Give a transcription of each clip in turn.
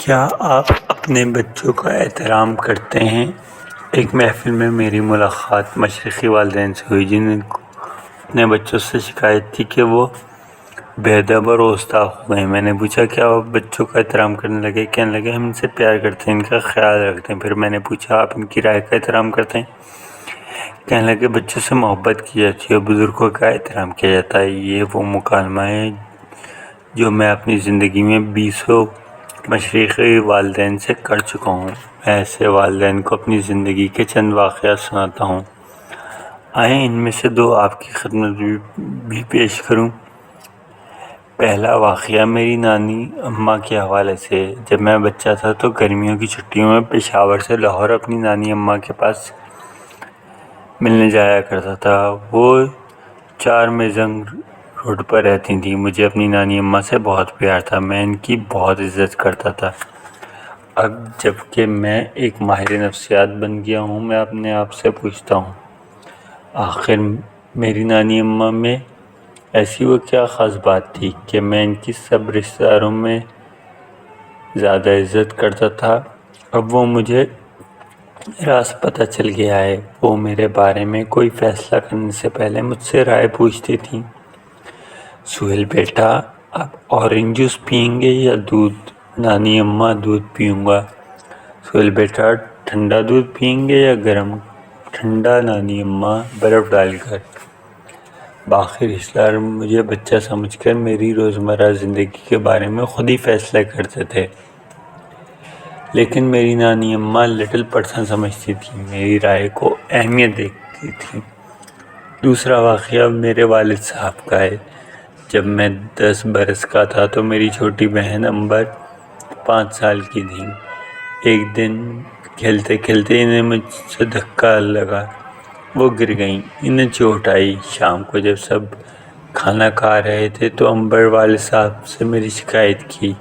کیا آپ اپنے بچوں کا احترام کرتے ہیں؟ ایک محفل میں میری ملاقات مشرقی والدین سے ہوئی جن کو اپنے بچوں سے شکایت تھی کہ وہ بے ادب اور گستاخ ہو گئے۔ میں نے پوچھا کیا آپ بچوں کا احترام کرنے لگے؟ کہنے لگے ہم ان سے پیار کرتے ہیں، ان کا خیال رکھتے ہیں۔ پھر میں نے پوچھا آپ ان کی رائے کا احترام کرتے ہیں؟ کہنے لگے بچوں سے محبت کی جاتی ہے، بزرگوں کا احترام کیا جاتا ہے۔ یہ وہ مکالمہ ہے جو میں اپنی زندگی میں 20 مشرقی والدین سے کر چکا ہوں۔ میں ایسے والدین کو اپنی زندگی کے چند واقعات سناتا ہوں۔ آئیں ان میں سے 2 آپ کی خدمت بھی پیش کروں۔ پہلا واقعہ میری نانی اماں کے حوالے سے۔ جب میں بچہ تھا تو گرمیوں کی چھٹیوں میں پشاور سے لاہور اپنی نانی اماں کے پاس ملنے جایا کرتا تھا۔ وہ 4 میزنگ روڈ پر رہتی تھیں۔ مجھے اپنی نانی اماں سے بہت پیار تھا، میں ان کی بہت عزت کرتا تھا۔ اب جب کہ میں ایک ماہر نفسیات بن گیا ہوں، میں اپنے آپ سے پوچھتا ہوں آخر میری نانی اماں میں ایسی وہ کیا خاص بات تھی کہ میں ان کی سب رشتہ داروں میں زیادہ عزت کرتا تھا؟ اب وہ مجھے راز پتہ چل گیا ہے۔ وہ میرے بارے میں کوئی فیصلہ کرنے سے پہلے مجھ سے رائے پوچھتی تھیں۔ سہیل بیٹا آپ اورنج جوس پئیں گے یا دودھ؟ نانی اماں دودھ پیوں گا۔ سہیل بیٹا ٹھنڈا دودھ پئیں گے یا گرم؟ ٹھنڈا نانی اماں برف ڈال کر۔ باقی رشتہ دار مجھے بچہ سمجھ کر میری روزمرہ زندگی کے بارے میں خود ہی فیصلہ کرتے تھے، لیکن میری نانی اماں لٹل پرسن سمجھتی تھی، میری رائے کو اہمیت دیتی تھی۔ دوسرا واقعہ میرے والد صاحب کا ہے۔ جب میں 10 برس کا تھا تو میری چھوٹی بہن امبر 5 سال کی تھی۔ ایک دن کھیلتے کھیلتے انہیں مجھ سے دھکا لگا، وہ گر گئیں، انہیں چوٹ آئی۔ شام کو جب سب کھانا کھا رہے تھے تو امبر والد صاحب سے میری شکایت کی،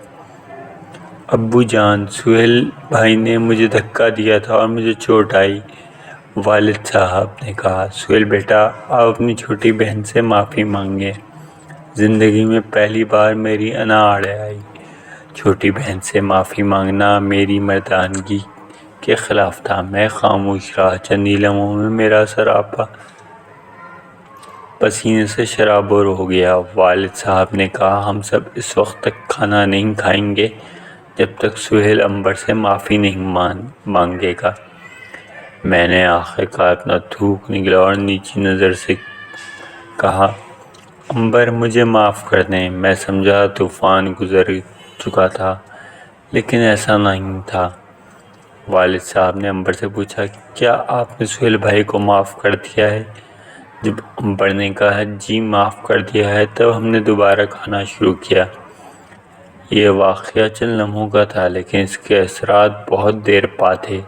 ابو جان سہیل بھائی نے مجھے دھکا دیا تھا اور مجھے چوٹ آئی۔ والد صاحب نے کہا سہیل بیٹا آپ اپنی چھوٹی بہن سے معافی مانگیں۔ زندگی میں پہلی بار میری انا آڑے آئی۔ چھوٹی بہن سے معافی مانگنا میری مردانگی کے خلاف تھا۔ میں خاموش رہا۔ چند ہی لمحوں میں میرا سراپا پسینے سے شرابور ہو گیا۔ والد صاحب نے کہا ہم سب اس وقت تک کھانا نہیں کھائیں گے جب تک سہیل امبر سے معافی نہیں مانگے گا۔ میں نے آخر کار اپنا تھوک نگلا اور نیچی نظر سے کہا امبر مجھے معاف کر دیں۔ میں سمجھا طوفان گزر چکا تھا، لیکن ایسا نہیں تھا۔ والد صاحب نے امبر سے پوچھا کیا آپ نے سہیل بھائی کو معاف کر دیا ہے؟ جب امبر نے کہا جی معاف کر دیا ہے، تب ہم نے دوبارہ کھانا شروع کیا۔ یہ واقعہ چند لمحوں کا تھا، لیکن اس کے اثرات بہت دیر پا تھے۔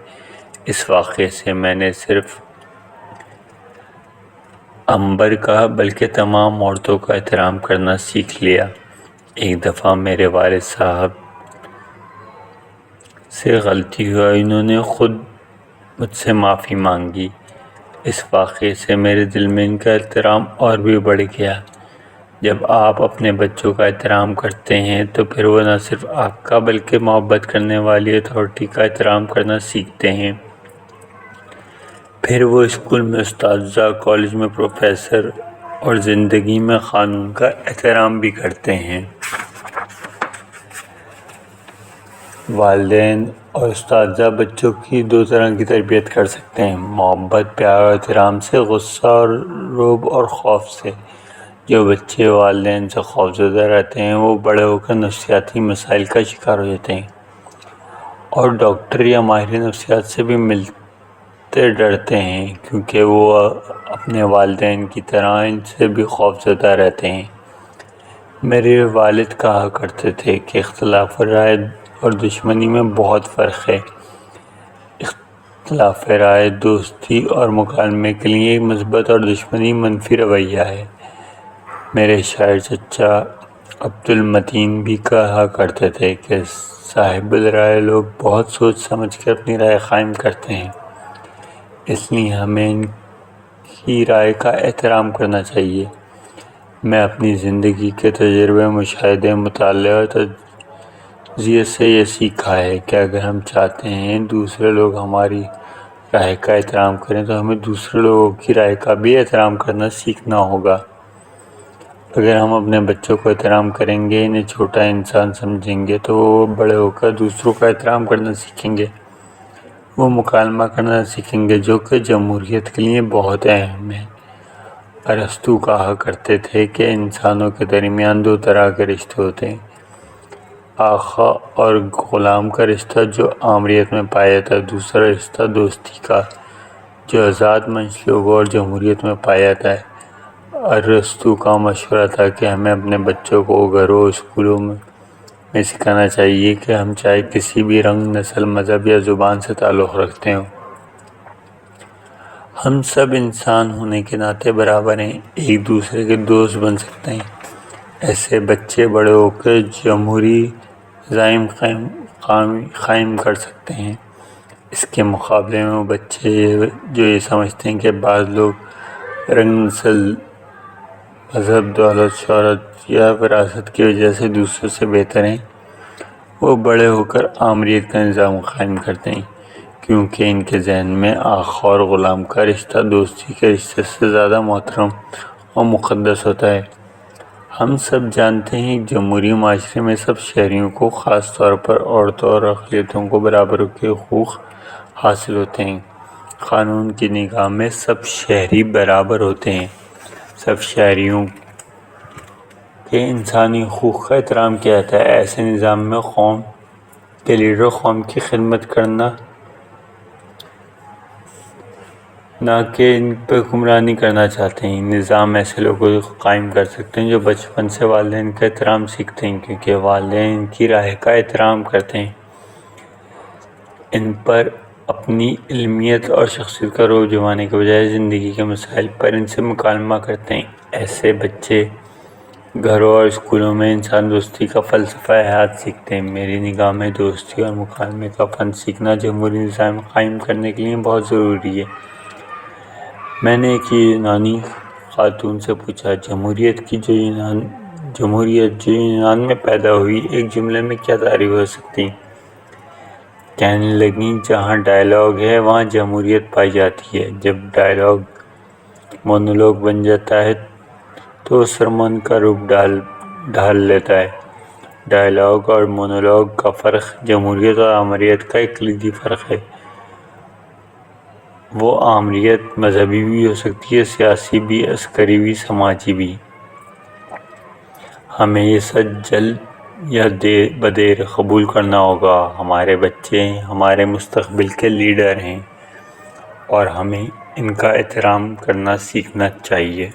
اس واقعے سے میں نے صرف امبر کا بلکہ تمام عورتوں کا احترام کرنا سیکھ لیا۔ ایک دفعہ میرے والد صاحب سے غلطی ہوئی، انہوں نے خود مجھ سے معافی مانگی۔ اس واقعے سے میرے دل میں ان کا احترام اور بھی بڑھ گیا۔ جب آپ اپنے بچوں کا احترام کرتے ہیں تو پھر وہ نہ صرف آپ کا بلکہ محبت کرنے والی اتھارٹی کا احترام کرنا سیکھتے ہیں۔ پھر وہ اسکول میں اساتذہ، کالج میں پروفیسر اور زندگی میں قانون کا احترام بھی کرتے ہیں۔ والدین اور اساتذہ بچوں کی 2 طرح کی تربیت کر سکتے ہیں، محبت، پیار اور احترام سے، غصہ اور رعب اور خوف سے۔ جو بچے والدین سے خوفزدہ رہتے ہیں وہ بڑے ہو کر نفسیاتی مسائل کا شکار ہو جاتے ہیں اور ڈاکٹر یا ماہر نفسیات سے بھی ملتے ڈرتے ہیں، کیونکہ وہ اپنے والدین کی طرح ان سے بھی خوفزدہ رہتے ہیں۔ میرے والد کہا کرتے تھے کہ اختلاف رائے اور دشمنی میں بہت فرق ہے۔ اختلاف رائے دوستی اور مکالمے کے لیے ایک مثبت اور دشمنی منفی رویہ ہے۔ میرے شاعر چچا عبدالمتین بھی کہا کرتے تھے کہ صاحب رائے لوگ بہت سوچ سمجھ کر اپنی رائے قائم کرتے ہیں، اس لیے ہمیں ان کی رائے کا احترام کرنا چاہیے۔ میں اپنی زندگی کے تجربے، مشاہدے، مطالعے اور تربیت سے یہ سیکھا ہے کہ اگر ہم چاہتے ہیں دوسرے لوگ ہماری رائے کا احترام کریں تو ہمیں دوسرے لوگوں کی رائے کا بھی احترام کرنا سیکھنا ہوگا۔ اگر ہم اپنے بچوں کو احترام کریں گے، انہیں چھوٹا انسان سمجھیں گے، تو وہ بڑے ہو کر دوسروں کا احترام کرنا سیکھیں گے۔ وہ مکالمہ کرنا سیکھیں گے، جو کہ جمہوریت کے لیے بہت اہم ہے۔ ارسطو کہا کرتے تھے کہ انسانوں کے درمیان دو طرح کے رشتے ہوتے ہیں: آقا اور غلام کا رشتہ جو آمریت میں پایا جاتا ہے، دوسرا رشتہ دوستی کا جو آزاد منش لوگوں اور جمہوریت میں پایا جاتا ہے۔ ارسطو کا مشورہ تھا کہ ہمیں اپنے بچوں کو گھروں اور اسکولوں میں سکھانا چاہیے کہ ہم چاہے کسی بھی رنگ، نسل، مذہب یا زبان سے تعلق رکھتے ہوں، ہم سب انسان ہونے کے ناطے برابر ہیں، ایک دوسرے کے دوست بن سکتے ہیں۔ ایسے بچے بڑے ہو کے جمہوری نظام قائم کر سکتے ہیں۔ اس کے مقابلے میں وہ بچے جو یہ سمجھتے ہیں کہ بعض لوگ رنگ، نسل، مذہب، دولت، شہرت یا وراثت کی وجہ سے دوسروں سے بہتر ہیں، وہ بڑے ہو کر آمریت کا نظام قائم کرتے ہیں، کیونکہ ان کے ذہن میں آقا اور غلام کا رشتہ دوستی کے رشتے سے زیادہ محترم اور مقدس ہوتا ہے۔ ہم سب جانتے ہیں کہ جمہوری معاشرے میں سب شہریوں کو، خاص طور پر عورتوں اور اقلیتوں کو، برابر کے حقوق حاصل ہوتے ہیں۔ قانون کی نگاہ میں سب شہری برابر ہوتے ہیں۔ سب شہریوں کے انسانی حقوق کا احترام کیا جاتا ہے۔ ایسے نظام میں قوم کے لیڈر قوم کی خدمت کرنا، نہ کہ ان پہ حکمرانی کرنا چاہتے ہیں۔ نظام ایسے لوگوں کو قائم کر سکتے ہیں جو بچپن سے والدین کا احترام سیکھتے ہیں، کیونکہ والدین ان کی رائے کا احترام کرتے ہیں، ان پر اپنی علمیت اور شخصیت کا رعب جمانے کے بجائے زندگی کے مسائل پر ان سے مکالمہ کرتے ہیں۔ ایسے بچے گھروں اور اسکولوں میں انسان دوستی کا فلسفہ حیات سیکھتے ہیں۔ میری نگاہ میں دوستی اور مکالمے کا فن سیکھنا جمہوری نظام قائم کرنے کے لیے بہت ضروری ہے۔ میں نے ایک یونانی خاتون سے پوچھا، جمہوریت جو یونان میں پیدا ہوئی، ایک جملے میں کیا تعریف ہو سکتی؟ کہنے لگیں، جہاں ڈائیلاگ ہے وہاں جمہوریت پائی جاتی ہے۔ جب ڈائیلاگ مونولوگ بن جاتا ہے تو سرمن کا روپ ڈھال لیتا ہے۔ ڈائیلاگ اور مونولوگ کا فرق جمہوریت اور آمریت کا ایک کلیدی فرق ہے۔ وہ آمریت مذہبی بھی ہو سکتی ہے، سیاسی بھی، عسکری بھی، سماجی بھی۔ ہمیں یہ سچ جلد یا بدیر قبول کرنا ہوگا۔ ہمارے بچے ہمارے مستقبل کے لیڈر ہیں اور ہمیں ان کا احترام کرنا سیکھنا چاہیے۔